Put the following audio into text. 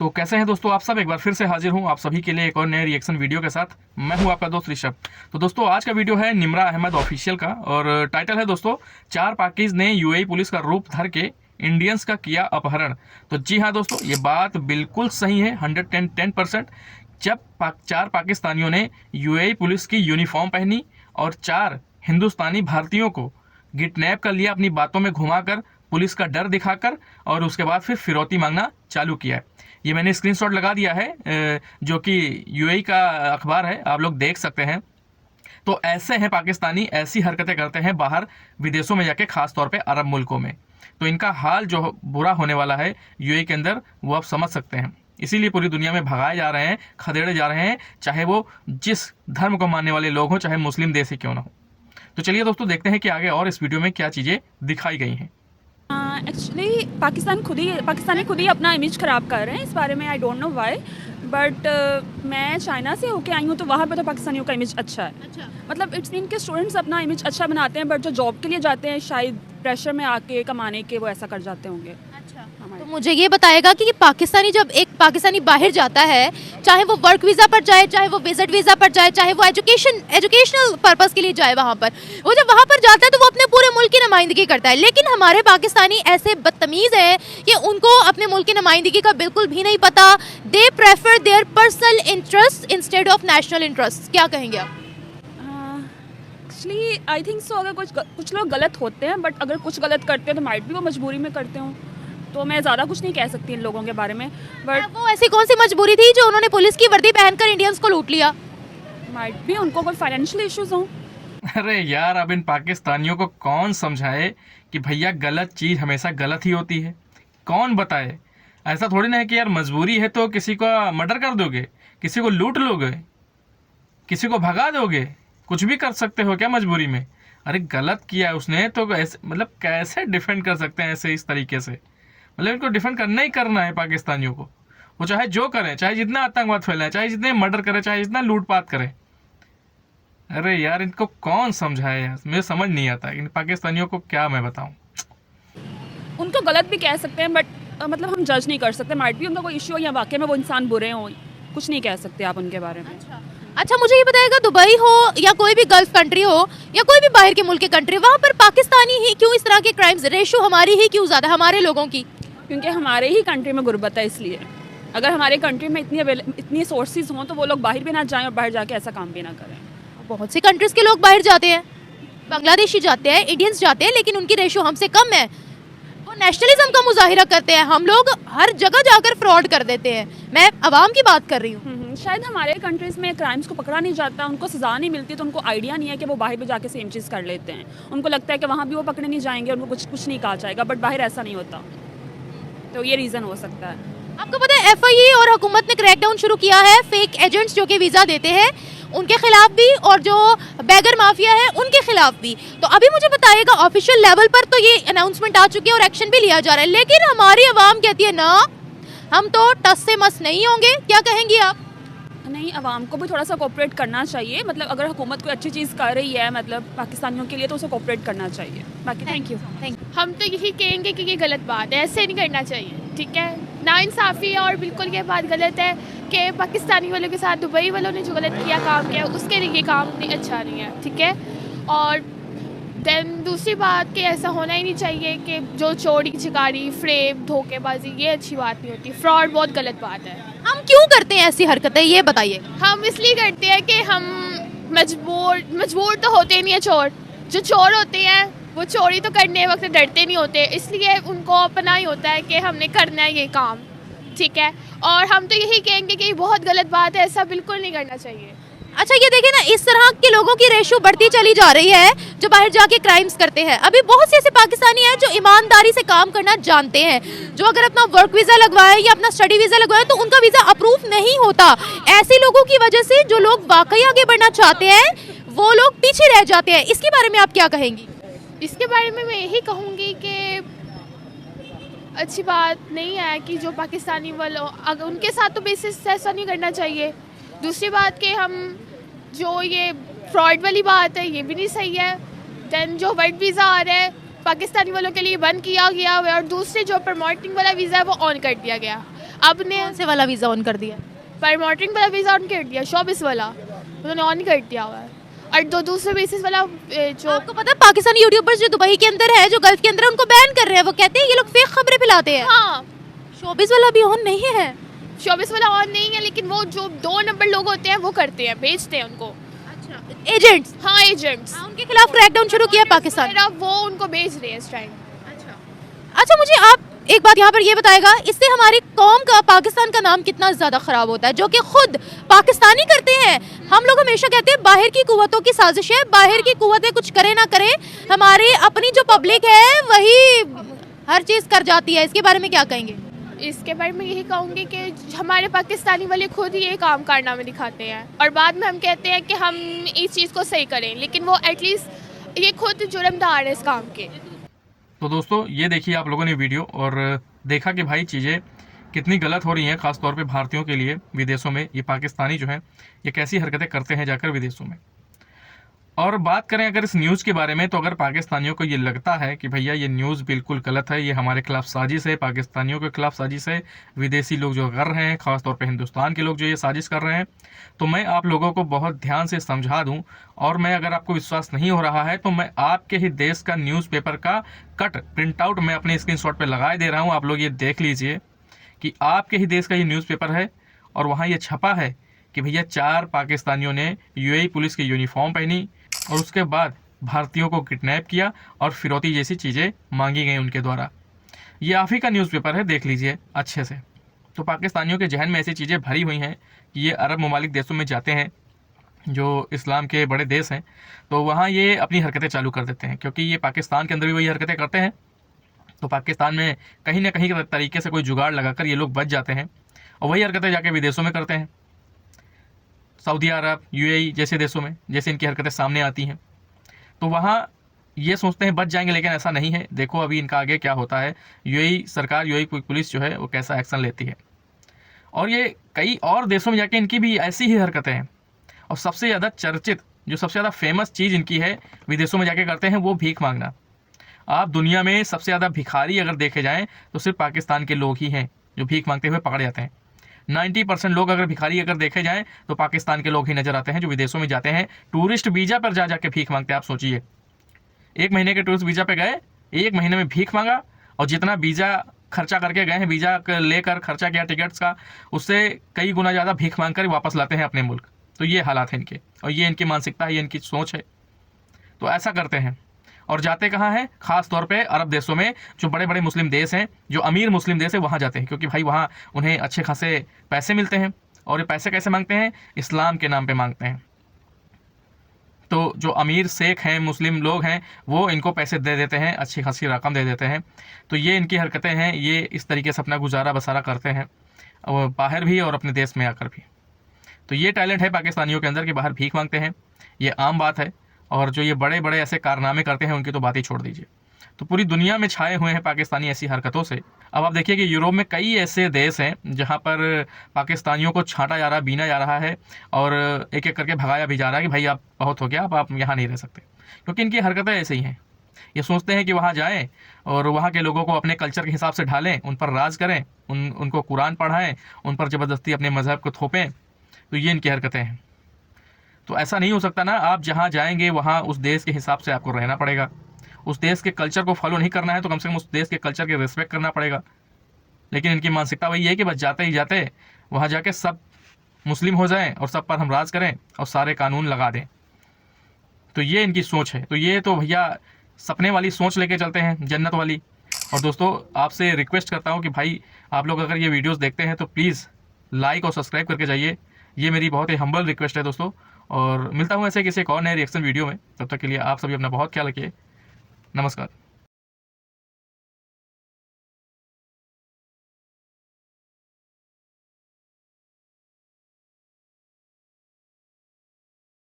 तो कैसे हैं दोस्तों आप सब। एक बार फिर से हाजिर हूं आप सभी के लिए एक और नए रिएक्शन वीडियो के साथ। मैं हूं आपका दोस्त ऋषभ। तो दोस्तों आज का वीडियो है निम्रा अहमद ऑफिशियल का और टाइटल है दोस्तों 4 पाकिज ने यूएई पुलिस का रूप धर के इंडियंस का किया अपहरण। तो जी हाँ दोस्तों, ये बात बिल्कुल सही है 110%। जब 4 पाकिस्तानियों ने यूएई पुलिस की यूनिफॉर्म पहनी और 4 हिंदुस्तानी भारतीयों को किडनैप कर लिया, अपनी बातों में घुमाकर, पुलिस का डर दिखाकर, और उसके बाद फिर फिरौती मांगना चालू किया है। ये मैंने स्क्रीनशॉट लगा दिया है जो कि यूएई का अखबार है, आप लोग देख सकते हैं। तो ऐसे हैं पाकिस्तानी, ऐसी हरकतें करते हैं बाहर विदेशों में जाके, खास तौर पे अरब मुल्कों में। तो इनका हाल जो बुरा होने वाला है यूएई के अंदर, वो आप समझ सकते हैं। इसीलिए पूरी दुनिया में भगाए जा रहे हैं, खदेड़े जा रहे हैं, चाहे वो जिस धर्म को मानने वाले लोग हों, चाहे मुस्लिम देश ही क्यों ना हो। तो चलिए दोस्तों देखते हैं कि आगे और इस वीडियो में क्या चीज़ें दिखाई गई हैं। एक्चुअली पाकिस्तानी खुद ही अपना इमेज ख़राब कर रहे हैं। इस बारे में I don't know why, but मैं चाइना से होके आई हूँ, तो वहाँ पे तो पाकिस्तानियों का इमेज अच्छा है। मतलब इट्स मीन के स्टूडेंट्स अपना इमेज अच्छा बनाते हैं, बट जो जॉब के लिए जाते हैं शायद प्रेशर में आके कमाने के वो ऐसा कर जाते होंगे। तो मुझे ये बताएगा कि पाकिस्तानी, जब एक पाकिस्तानी बाहर जाता है, चाहे वो वर्क वीज़ा पर जाए, चाहे वो विजिट वीज़ा पर जाए, चाहे वो एजुकेशनल पर्पस के लिए जाए, वहाँ पर वो जब वहाँ पर जाता है तो वो अपने पूरे मुल्क की नुमाइंदगी करता है। लेकिन हमारे पाकिस्तानी ऐसे बदतमीज़ हैं कि उनको अपने मुल्क की नुमाइंदगी का बिल्कुल भी नहीं पता। They prefer their personal interest instead of national interest. क्या कहेंगे आप? एक्चुअली आई थिंक सो, अगर कुछ लोग गलत होते हैं, बट अगर कुछ गलत करते हैं तो माइट भी वो मजबूरी में करते हों। तो मैं ज़्यादा कुछ नहीं कह सकती इन लोगों के बारे में, बट वो ऐसी कौन सी मजबूरी थी जो उन्होंने पुलिस की वर्दी पहनकर इंडियंस को लूट लिया? माइट भी उनको कोई फाइनेंशियल इश्यूज हों। अरे यार, अब इन पाकिस्तानियों को कौन समझाए कि भैया गलत चीज़ हमेशा गलत ही होती है। कौन बताए? ऐसा थोड़ी ना है कि यार मजबूरी है तो किसी को मर्डर कर दोगे, किसी को लूट लोगे, किसी को भगा दोगे, कुछ भी कर सकते हो क्या मजबूरी में? अरे गलत किया है उसने तो ऐसे, मतलब कैसे डिफेंड कर सकते हैं ऐसे इस तरीके से? मतलब इनको डिफेंड करना ही करना है पाकिस्तानियों को। वो चाहे जो करें, चाहे जितना आतंकवाद फैलाए, चाहे जितने मर्डर करे, चाहे जितना लूटपाट करे। अरे यार इनको कौन समझाए यार, मुझे समझ नहीं आता इन पाकिस्तानियों को, क्या मैं बताऊं। उनको गलत भी कह सकते हैं, बट मतलब हम जज नहीं कर सकते। माइट भी उनका कोई इश्यू हो या वाकई में वो इंसान बुरे हों, कुछ नहीं कह सकते आप उनके बारे में। अच्छा, मुझे ये बताएगा, दुबई हो या कोई भी गल्फ कंट्री हो या कोई भी बाहर के मुल्क की कंट्री, वहाँ पर पाकिस्तानी ही क्यों इस तरह के क्राइम्स, रेशो हमारी ही क्यों ज़्यादा, हमारे लोगों की? क्योंकि हमारे ही कंट्री में गुर्बत है, इसलिए। अगर हमारे कंट्री में इतनी सोर्सेज हों तो वो लोग बाहर भी ना जाएं और बाहर जाके ऐसा काम भी ना करें। बहुत सी कंट्रीज़ के लोग बाहर जाते हैं, बांग्लादेशी जाते हैं, इंडियंस जाते हैं, लेकिन उनकी रेशो हमसे कम है। वो नेशनलिज्म का मुजाहिरा करते हैं, हम लोग हर जगह जाकर फ्रॉड कर देते हैं। मैं अवाम की बात कर रही हूँ। शायद हमारे कंट्रीज़ में क्राइम्स को पकड़ा नहीं जाता, उनको सज़ा नहीं मिलती, तो उनको आइडिया नहीं है कि वो बाहर भी जाके सेम चीज़ कर लेते हैं। उनको लगता है कि वहाँ भी वो पकड़े नहीं जाएंगे, उनको कुछ नहीं कहा जाएगा, बट बाहर ऐसा नहीं होता। तो ये रीज़न हो सकता है। आपको पता है एफआईए और हुकूमत ने क्रैकडाउन शुरू किया है फेक एजेंट्स जो कि वीज़ा देते हैं, उनके खिलाफ भी, और जो बैगर माफिया है उनके खिलाफ भी। तो अभी मुझे बताइएगा, ऑफिशियल लेवल पर तो ये अनाउंसमेंट आ चुकी है और एक्शन भी लिया जा रहा है, लेकिन हमारी आवाम कहती है ना, हम तो टस से मस नहीं होंगे। क्या कहेंगी आप? नहीं, आवाम को भी थोड़ा सा कोऑपरेट करना चाहिए। मतलब अगर हुकूमत कोई अच्छी चीज़ कर रही है मतलब पाकिस्तानियों के लिए, तो उसे कोऑपरेट करना चाहिए। बाकी थैंक यू। हम तो यही कहेंगे कि ये गलत बात है, ऐसे नहीं करना चाहिए, ठीक है। नाइंसाफ़ी है और बिल्कुल ये बात गलत है कि पाकिस्तानी वालों के साथ दुबई वालों ने जो गलत किया, काम किया, उसके लिए ये काम नहीं अच्छा नहीं है, ठीक है। और देन दूसरी बात कि ऐसा होना ही नहीं चाहिए कि जो चोरी चिकारी, फ्रेब, धोखेबाजी, ये अच्छी बात नहीं होती। फ्रॉड बहुत गलत बात है। हम क्यों करते हैं ऐसी हरकतें, ये बताइए। हम इसलिए करते हैं कि हम मजबूर तो होते नहीं है चोर। जो चोर होते हैं वो चोरी तो करने वक्त डरते नहीं होते, इसलिए उनको अपना ही होता है कि हमने करना है ये काम, ठीक है। और हम तो यही कहेंगे कि ये बहुत गलत बात है, ऐसा बिल्कुल नहीं करना चाहिए। अच्छा, ये देखिए ना, इस तरह के लोगों की रेशो बढ़ती चली जा रही है जो बाहर जाके क्राइम्स करते हैं। अभी बहुत से ऐसे पाकिस्तानी हैं जो ईमानदारी से काम करना जानते हैं, जो अगर अपना वर्क वीज़ा लगवाए या अपना स्टडी वीज़ा लगवाए तो उनका वीज़ा अप्रूव नहीं होता। ऐसे लोगों की वजह से जो लोग वाकई आगे बढ़ना चाहते हैं वो लोग पीछे रह जाते हैं। इसके बारे में आप क्या कहेंगी? इसके बारे में मैं यही कहूँगी कि अच्छी बात नहीं है कि जो पाकिस्तानी वालों, अगर उनके साथ तो बेसिस ऐसा नहीं करना चाहिए। दूसरी बात कि हम जो ये फ्रॉड वाली बात है ये भी नहीं सही है। दैन जो वर्क वीज़ा आ रहा है पाकिस्तानी वालों के लिए बंद किया गया है, और दूसरे जो प्रमोटिंग वाला वीज़ा है वो ऑन कर दिया गया। अब ने कौन से वाला वीज़ा ऑन कर दिया? प्रमोटिंग वाला वीज़ा ऑन कर दिया, शोबिस वाला उन्होंने ऑन कर दिया हुआ है। और दूसरे बेसिस वाला जो आपको पता है पाकिस्तानी यूट्यूबर्स जो दुबई के अंदर है, जो गल्फ के अंदर है, उनको बैन कर रहे हैं। वो कहते हैं ये लोग फेक खबरें फैलाते हैं। हाँ शोबिस वाला भी ऑन नहीं है। शोबिस वाला ऑन नहीं है, लेकिन वो जो 2 नंबर लोग होते हैं वो करते हैं, बेचते हैं उनको। अच्छा, एजेंट्स। हाँ एजेंट्स, उनके खिलाफ क्रैकडाउन शुरू किया पाकिस्तान। वो उनको बेच रहे हैं इस टाइम। अच्छा, मुझे आप एक बात यहाँ पर ये बताएगा, इससे हमारी कौम का, पाकिस्तान का नाम कितना ज़्यादा ख़राब होता है, जो कि खुद पाकिस्तानी करते हैं। हम लोग हमेशा कहते हैं बाहर की कुव्वतों की साजिश है, बाहर की कुव्वतें कुछ करे ना करे, हमारी अपनी जो पब्लिक है वही हर चीज़ कर जाती है। इसके बारे में क्या कहेंगे? इसके बारे में यही कहूँगी कि हमारे पाकिस्तानी वाले खुद ही ये काम कारनामे दिखाते हैं और बाद में हम कहते हैं कि हम इस चीज़ को सही करें, लेकिन वो एटलीस्ट ये खुद जुर्मदार है इस काम के। तो दोस्तों ये देखिए आप लोगों ने वीडियो और देखा कि भाई चीज़ें कितनी गलत हो रही हैं, ख़ास तौर पे भारतीयों के लिए विदेशों में। ये पाकिस्तानी जो हैं ये कैसी हरकतें करते हैं जाकर विदेशों में। और बात करें अगर इस न्यूज़ के बारे में, तो अगर पाकिस्तानियों को ये लगता है कि भैया ये न्यूज़ बिल्कुल गलत है, ये हमारे खिलाफ साजिश है, पाकिस्तानियों के खिलाफ साजिश है, विदेशी लोग जो कर रहे हैं, ख़ासतौर पे हिंदुस्तान के लोग जो ये साजिश कर रहे हैं, तो मैं आप लोगों को बहुत ध्यान से समझा दूं। और मैं, अगर आपको विश्वास नहीं हो रहा है, तो मैं आपके ही देश का न्यूज़पेपर का कट प्रिंट आउट मैं अपने स्क्रीनशॉट पे लगाए दे रहा हूँ। आप लोग ये देख लीजिए कि आपके ही देश का ये न्यूज़पेपर है और वहाँ ये छपा है कि भैया 4 पाकिस्तानियों ने यूएई पुलिस की यूनिफॉर्म पहनी और उसके बाद भारतीयों को किडनैप किया और फिरौती जैसी चीज़ें मांगी गई उनके द्वारा। ये आप ही का न्यूज़पेपर है, देख लीजिए अच्छे से। तो पाकिस्तानियों के जहन में ऐसी चीज़ें भरी हुई हैं कि ये अरब ममालिक देशों में जाते हैं, जो इस्लाम के बड़े देश हैं, तो वहाँ ये अपनी हरकतें चालू कर देते हैं, क्योंकि ये पाकिस्तान के अंदर भी वही हरकतें करते हैं। तो पाकिस्तान में कहीं ना कहीं तरीके से कोई जुगाड़ लगाकर ये लोग बच जाते हैं और वही हरकतें जाके विदेशों में करते हैं, सऊदी अरब, यूएई जैसे देशों में, जैसे इनकी हरकतें सामने आती हैं। तो वहाँ ये सोचते हैं बच जाएंगे, लेकिन ऐसा नहीं है। देखो अभी इनका आगे क्या होता है। यूएई सरकार, यूएई पुलिस जो है वो कैसा एक्शन लेती है। और ये कई और देशों में जाके इनकी भी ऐसी ही हरकतें हैं। और सबसे ज़्यादा चर्चित, जो सबसे ज़्यादा फेमस चीज़ इनकी है विदेशों में जाके करते हैं, वो भीख मांगना। आप दुनिया में सबसे ज़्यादा भिखारी अगर देखे जाएँ तो सिर्फ पाकिस्तान के लोग ही हैं जो भीख मांगते हुए पकड़े जाते हैं। 90% लोग अगर भिखारी अगर देखे जाएं तो पाकिस्तान के लोग ही नजर आते हैं, जो विदेशों में जाते हैं टूरिस्ट वीज़ा पर जा जाके भीख मांगते हैं। आप सोचिए, 1 महीने के टूरिस्ट वीज़ा पे गए, 1 महीने में भीख मांगा, और जितना वीज़ा खर्चा करके गए हैं, वीज़ा लेकर खर्चा किया टिकट्स का, उससे कई गुना ज़्यादा भीख मांग कर वापस लाते हैं अपने मुल्क। तो ये हालात हैं इनके, और ये इनकी मानसिकता है, ये इनकी सोच है। तो ऐसा करते हैं और जाते कहाँ हैं? ख़ास तौर पे अरब देशों में, जो बड़े बड़े मुस्लिम देश हैं, जो अमीर मुस्लिम देश है, वहाँ जाते हैं, क्योंकि भाई वहाँ उन्हें अच्छे खासे पैसे मिलते हैं। और ये पैसे कैसे मांगते हैं? इस्लाम के नाम पे मांगते हैं। तो जो अमीर शेख हैं, मुस्लिम लोग हैं, वो इनको पैसे दे देते हैं, अच्छी खासी रकम दे देते हैं। तो ये इनकी हरकतें हैं, ये इस तरीके से अपना गुजारा बसारा करते हैं, और बाहर भी और अपने देश में आकर भी। तो ये टैलेंट है पाकिस्तानियों के अंदर कि बाहर भीख मांगते हैं, ये आम बात है। और जो ये बड़े बड़े ऐसे कारनामे करते हैं, उनकी तो बात ही छोड़ दीजिए। तो पूरी दुनिया में छाए हुए हैं पाकिस्तानी ऐसी हरकतों से। अब आप देखिए कि यूरोप में कई ऐसे देश हैं जहां पर पाकिस्तानियों को छांटा जा रहा, बीना जा रहा है, और एक एक करके भगाया भी जा रहा है कि भाई आप बहुत हो गया, अब आप यहाँ नहीं रह सकते। क्योंकि इनकी हरकतें ऐसे ही हैं। ये सोचते हैं कि वहाँ जाएँ और वहाँ के लोगों को अपने कल्चर के हिसाब से ढालें, उन पर राज करें, उनको कुरान पढ़ाएँ, उन पर ज़बरदस्ती अपने मज़हब को थोपें। तो ये इनकी हरकतें हैं। तो ऐसा नहीं हो सकता ना, आप जहाँ जाएंगे वहाँ उस देश के हिसाब से आपको रहना पड़ेगा। उस देश के कल्चर को फॉलो नहीं करना है तो कम से कम उस देश के कल्चर के रिस्पेक्ट करना पड़ेगा। लेकिन इनकी मानसिकता वही है कि बस जाते ही जाते वहाँ जाके सब मुस्लिम हो जाएं और सब पर हम राज करें और सारे कानून लगा दें। तो ये इनकी सोच है। तो ये तो भैया सपने वाली सोच लेके चलते हैं, जन्नत वाली। और दोस्तों आपसे रिक्वेस्ट करता हूँ कि भाई आप लोग अगर ये वीडियोस देखते हैं तो प्लीज़ लाइक और सब्सक्राइब करके जाइए। ये मेरी बहुत ही हम्बल रिक्वेस्ट है दोस्तों। और मिलता हूँ ऐसे किसी एक और नए रिएक्शन वीडियो में। तब तक के लिए आप सभी अपना बहुत ख्याल रखिए। नमस्कार।